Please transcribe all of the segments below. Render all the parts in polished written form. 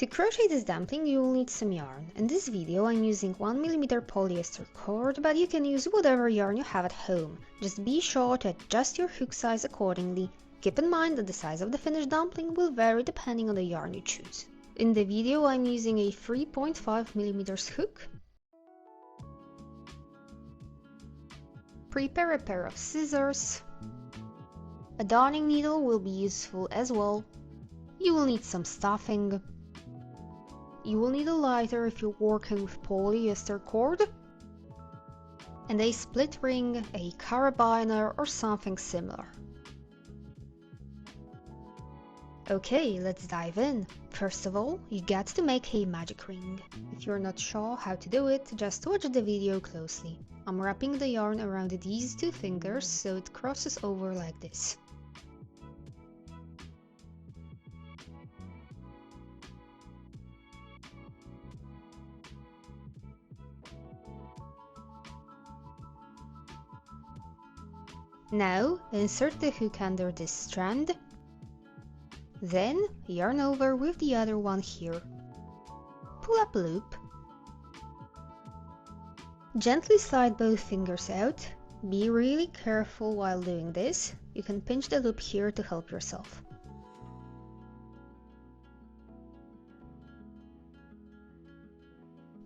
To crochet this dumpling, you will need some yarn. In this video I'm using 1mm polyester cord, but you can use whatever yarn you have at home. Just be sure to adjust your hook size accordingly. Keep in mind that the size of the finished dumpling will vary depending on the yarn you choose. In the video I'm using a 3.5mm hook. Prepare a pair of scissors. A darning needle will be useful as well. You will need some stuffing. You will need a lighter if you're working with polyester cord, and a split ring, a carabiner or something similar. Okay, let's dive in. First of all, you got to make a magic ring. If you're not sure how to do it, just watch the video closely. I'm wrapping the yarn around these two fingers so it crosses over like this. Now, insert the hook under this strand. Then, yarn over with the other one here. Pull up a loop. Gently slide both fingers out. Be really careful while doing this. You can pinch the loop here to help yourself.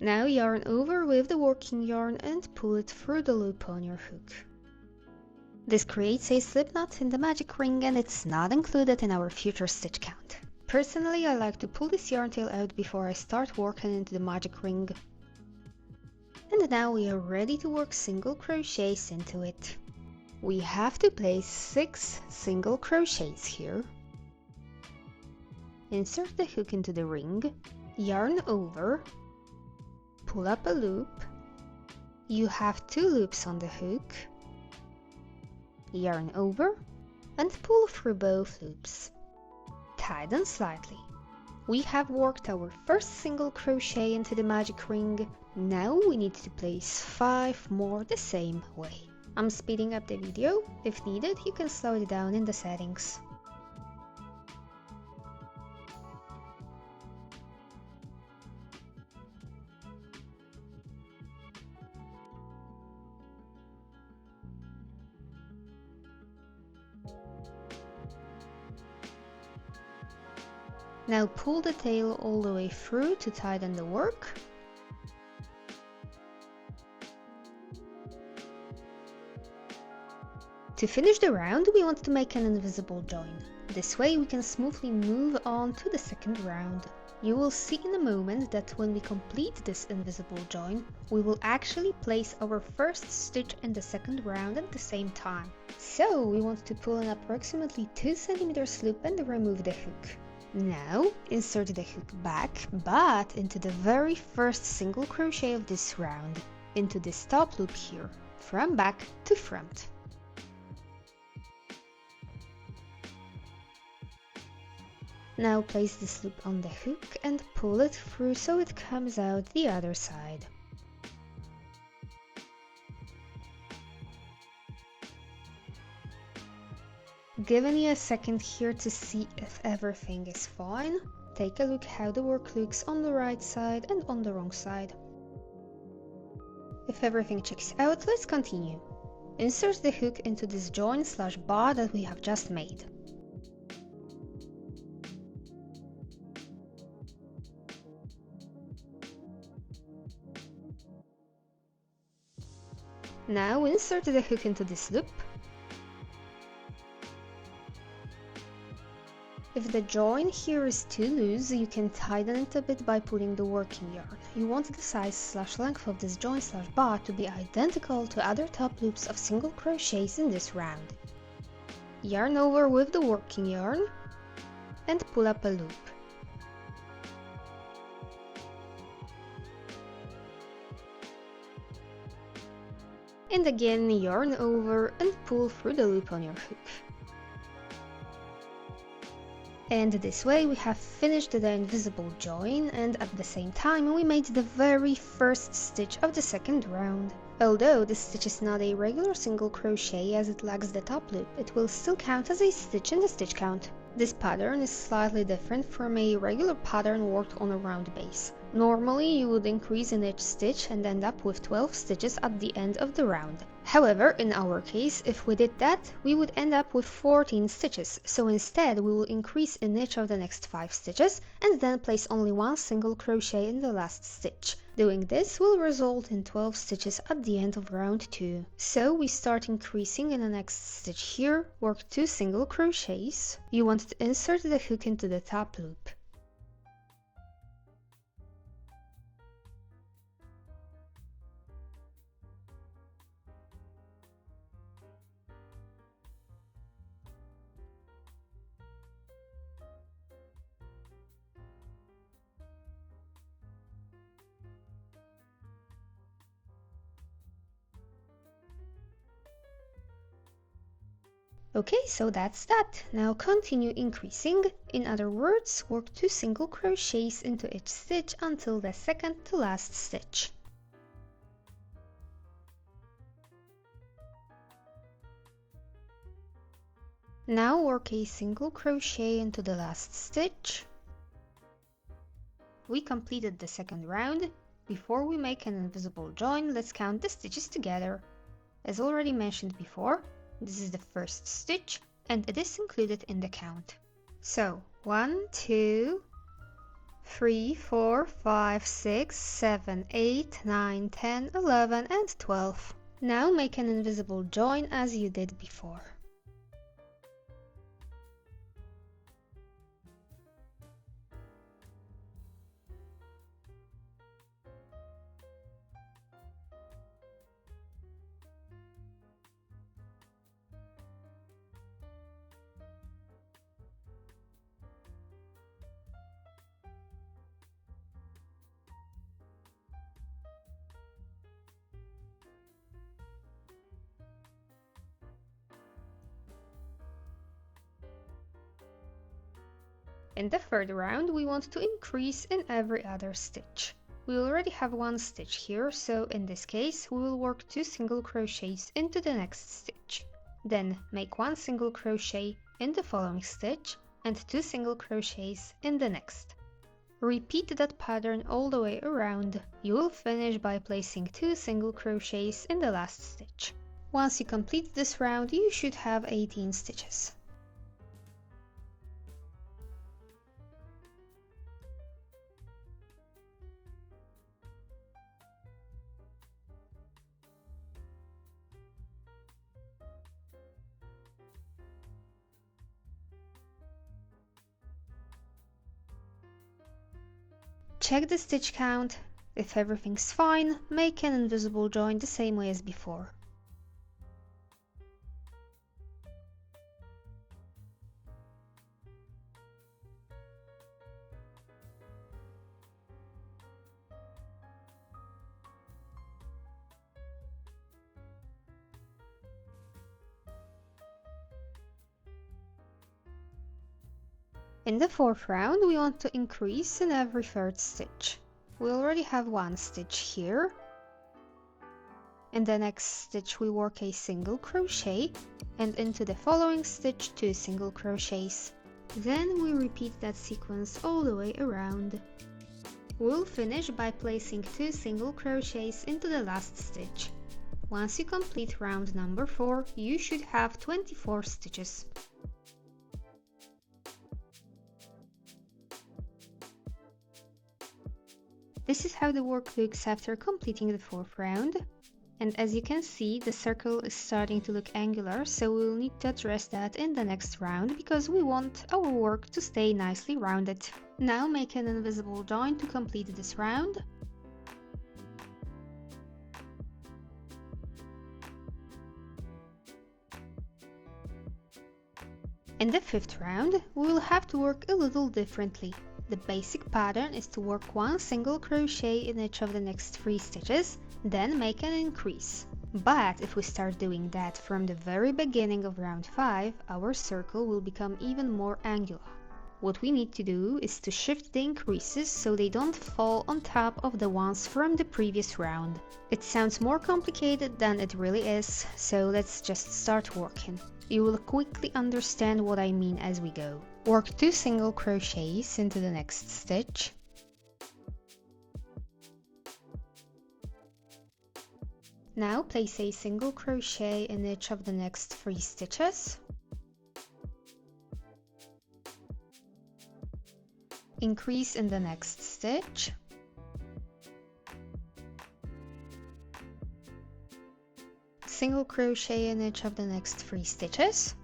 Now yarn over with the working yarn and pull it through the loop on your hook. This creates a slip knot in the magic ring and it's not included in our future stitch count. Personally, I like to pull this yarn tail out before I start working into the magic ring. And now we are ready to work single crochets into it. We have to place 6 single crochets here. Insert the hook into the ring, yarn over, pull up a loop. You have 2 loops on the hook. Yarn over and pull through both loops. Tighten slightly. We have worked our first single crochet into the magic ring. Now we need to place 5 more the same way. I'm speeding up the video. If needed, you can slow it down in the settings. Now pull the tail all the way through to tighten the work. To finish the round, we want to make an invisible join. This way we can smoothly move on to the second round. You will see in a moment that when we complete this invisible join, we will actually place our first stitch in the second round at the same time. So we want to pull an approximately 2 cm loop and remove the hook. Now, insert the hook back, but into the very first single crochet of this round, into this top loop here, from back to front. Now place this loop on the hook and pull it through so it comes out the other side. Giving you a second here to see if everything is fine. Take a look how the work looks on the right side and on the wrong side. If everything checks out, let's continue. Insert the hook into this join/bar that we have just made. Now insert the hook into this loop. If the join here is too loose, you can tighten it a bit by pulling the working yarn. You want the size/length of this join/bar to be identical to other top loops of single crochets in this round. Yarn over with the working yarn and pull up a loop. And again yarn over and pull through the loop on your hook. And this way we have finished the invisible join, and at the same time we made the very first stitch of the second round. Although this stitch is not a regular single crochet as it lacks the top loop, it will still count as a stitch in the stitch count. This pattern is slightly different from a regular pattern worked on a round base. Normally, you would increase in each stitch and end up with 12 stitches at the end of the round. However, in our case, if we did that, we would end up with 14 stitches, so instead we will increase in each of the next 5 stitches and then place only one single crochet in the last stitch. Doing this will result in 12 stitches at the end of round 2. So we start increasing in the next stitch here, work 2 single crochets. You want to insert the hook into the top loop. Okay, so that's that. Now continue increasing. In other words, work 2 single crochets into each stitch until the second to last stitch. Now work a single crochet into the last stitch. We completed the second round. Before we make an invisible join, let's count the stitches together. As already mentioned before, this is the first stitch, and it is included in the count. So 1, 2, 3, 4, 5, 6, 7, 8, 9, 10, 11, and 12. Now make an invisible join as you did before. In the third round, we want to increase in every other stitch. We already have one stitch here, so in this case, we will work 2 single crochets into the next stitch. Then make 1 single crochet in the following stitch and 2 single crochets in the next. Repeat that pattern all the way around. You will finish by placing 2 single crochets in the last stitch. Once you complete this round, you should have 18 stitches. Check the stitch count. If everything's fine, make an invisible join the same way as before. In the fourth round, we want to increase in every third stitch. We already have one stitch here. In the next stitch, we work a single crochet, and into the following stitch, 2 single crochets. Then we repeat that sequence all the way around. We'll finish by placing 2 single crochets into the last stitch. Once you complete round number 4, you should have 24 stitches. This is how the work looks after completing the fourth round. And as you can see, the circle is starting to look angular, so we'll need to address that in the next round because we want our work to stay nicely rounded. Now make an invisible join to complete this round. In the fifth round, we will have to work a little differently. The basic pattern is to work 1 single crochet in each of the next 3 stitches, then make an increase. But if we start doing that from the very beginning of round 5, our circle will become even more angular. What we need to do is to shift the increases so they don't fall on top of the ones from the previous round. It sounds more complicated than it really is, so let's just start working. You will quickly understand what I mean as we go. Work 2 single crochets into the next stitch. Now place a single crochet in each of the next 3 stitches. Increase in the next stitch. Single crochet in each of the next 3 stitches.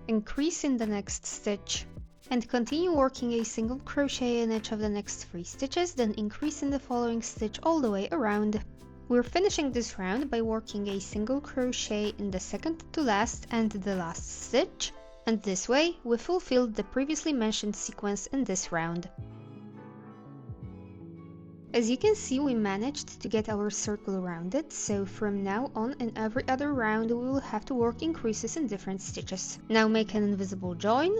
Increase in the next stitch. And continue working a single crochet in each of the next 3 stitches, then increase in the following stitch all the way around. We're finishing this round by working a single crochet in the second to last and the last stitch, and this way we fulfilled the previously mentioned sequence in this round. As you can see, we managed to get our circle rounded, so from now on in every other round we will have to work increases in different stitches. Now make an invisible join.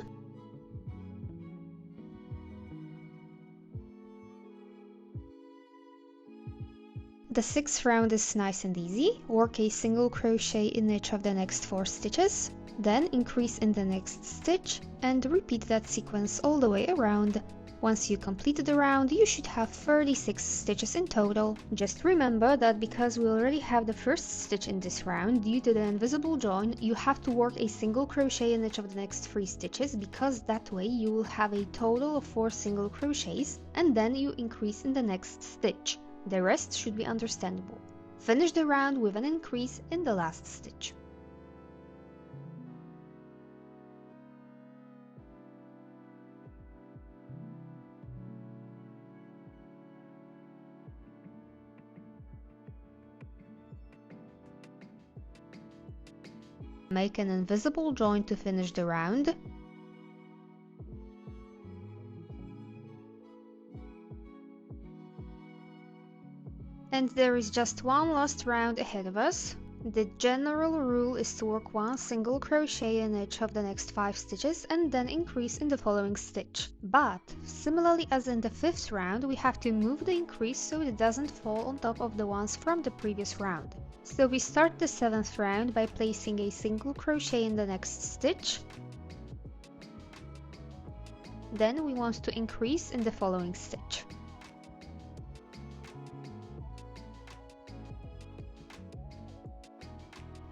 The 6th round is nice and easy. Work a single crochet in each of the next 4 stitches, then increase in the next stitch and repeat that sequence all the way around. Once you complete the round, you should have 36 stitches in total. Just remember that because we already have the first stitch in this round, due to the invisible join, you have to work a single crochet in each of the next 3 stitches, because that way you will have a total of 4 single crochets, and then you increase in the next stitch. The rest should be understandable. Finish the round with an increase in the last stitch. Make an invisible join to finish the round. And there is just one last round ahead of us. The general rule is to work 1 single crochet in each of the next 5 stitches and then increase in the following stitch. But, similarly as in the 5th round, we have to move the increase so it doesn't fall on top of the ones from the previous round. So we start the 7th round by placing a single crochet in the next stitch. Then we want to increase in the following stitch.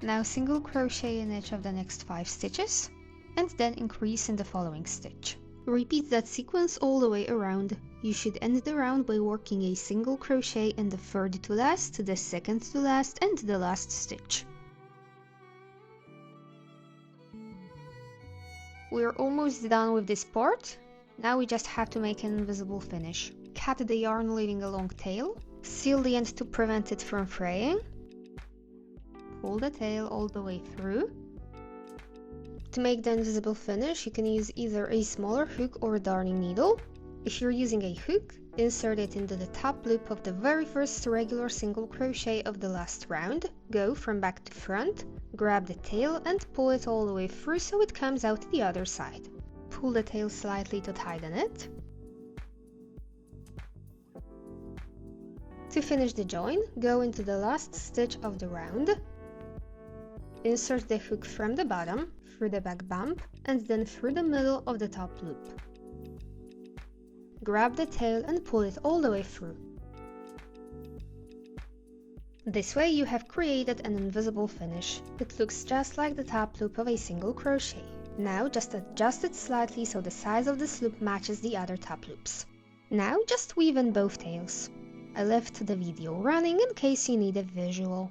Now single crochet in each of the next 5 stitches, and then increase in the following stitch. Repeat that sequence all the way around. You should end the round by working a single crochet in the 3rd to last, the 2nd to last, and the last stitch. We're almost done with this part. Now we just have to make an invisible finish. Cut the yarn leaving a long tail, seal the end to prevent it from fraying. Pull the tail all the way through. To make the invisible finish, you can use either a smaller hook or a darning needle. If you're using a hook, insert it into the top loop of the very first regular single crochet of the last round, go from back to front, grab the tail and pull it all the way through so it comes out the other side. Pull the tail slightly to tighten it. To finish the join, go into the last stitch of the round. Insert the hook from the bottom, through the back bump, and then through the middle of the top loop. Grab the tail and pull it all the way through. This way you have created an invisible finish. It looks just like the top loop of a single crochet. Now just adjust it slightly so the size of this loop matches the other top loops. Now just weave in both tails. I left the video running in case you need a visual.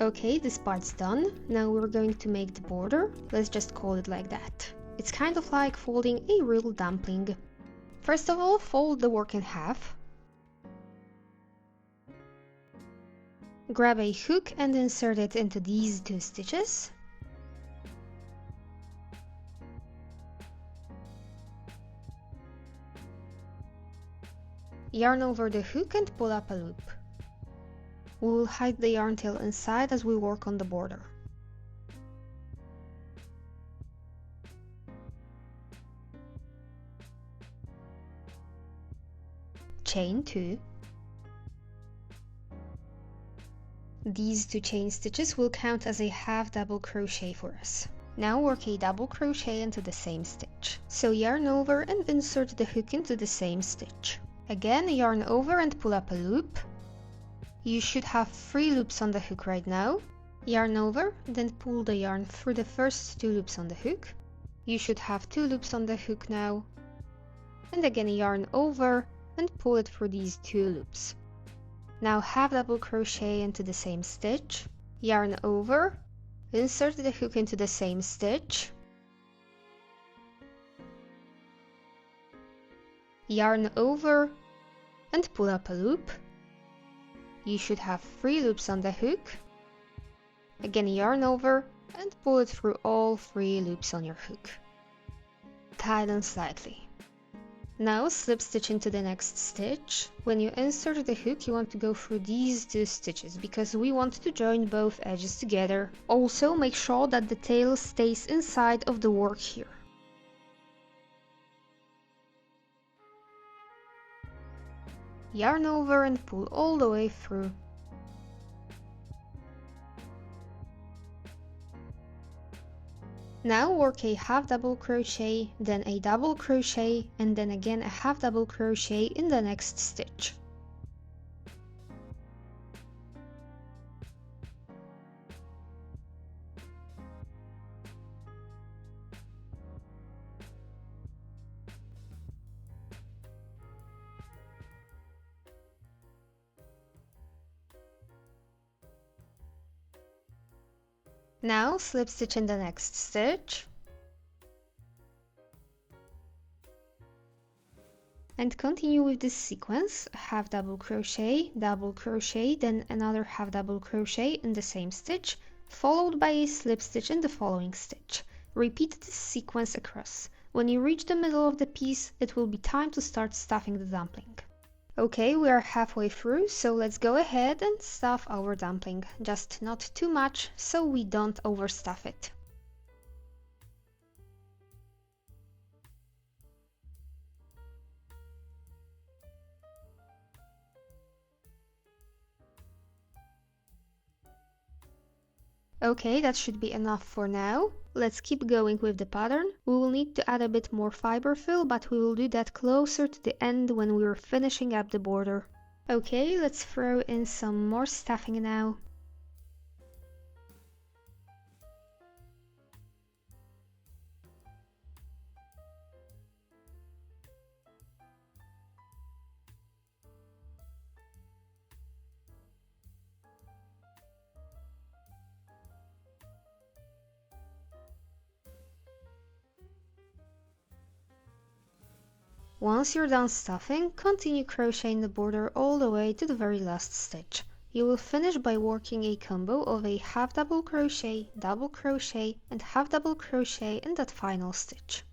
Okay, this part's done. Now we're going to make the border. Let's just call it like that. It's kind of like folding a real dumpling. First of all, fold the work in half. Grab a hook and insert it into these 2 stitches. Yarn over the hook and pull up a loop. We will hide the yarn tail inside as we work on the border. Chain 2. These 2 chain stitches will count as a half double crochet for us. Now work a double crochet into the same stitch. So yarn over and insert the hook into the same stitch. Again, yarn over and pull up a loop. You should have 3 loops on the hook right now. Yarn over, then pull the yarn through the first 2 loops on the hook. You should have 2 loops on the hook now. And again yarn over and pull it through these 2 loops. Now half double crochet into the same stitch. Yarn over, insert the hook into the same stitch. Yarn over and pull up a loop. You should have 3 loops on the hook. Again yarn over and pull it through all 3 loops on your hook. Tighten slightly. Now slip stitch into the next stitch. When you insert the hook, you want to go through these 2 stitches because we want to join both edges together. Also make sure that the tail stays inside of the work here. Yarn over and pull all the way through. Now work a half double crochet, then a double crochet, and then again a half double crochet in the next stitch. Now slip stitch in the next stitch and continue with this sequence: half double crochet, then another half double crochet in the same stitch, followed by a slip stitch in the following stitch. Repeat this sequence across. When you reach the middle of the piece, it will be time to start stuffing the dumpling. Okay, we are halfway through, so let's go ahead and stuff our dumpling, just not too much so we don't overstuff it. Okay, that should be enough for now. Let's keep going with the pattern. We will need to add a bit more fiber fill, but we will do that closer to the end when we're finishing up the border. Okay, let's throw in some more stuffing now. Once you're done stuffing, continue crocheting the border all the way to the very last stitch. You will finish by working a combo of a half double crochet, and half double crochet in that final stitch.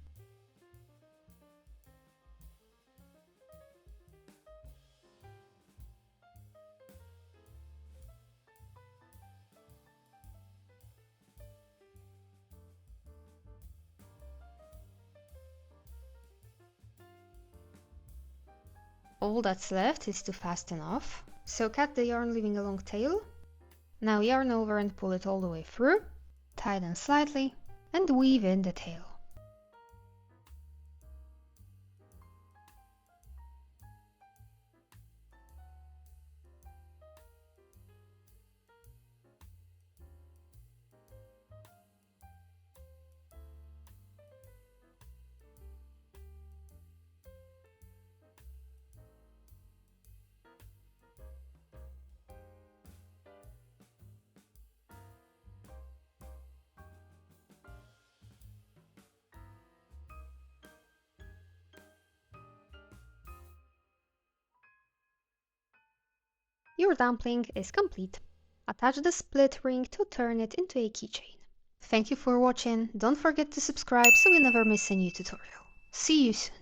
All that's left is to fasten off, so cut the yarn leaving a long tail. Now yarn over and pull it all the way through, tighten slightly, and weave in the tail. your dumpling is complete. Attach the split ring to turn it into a keychain. Thank you for watching. Don't forget to subscribe so you never miss a new tutorial. See you soon.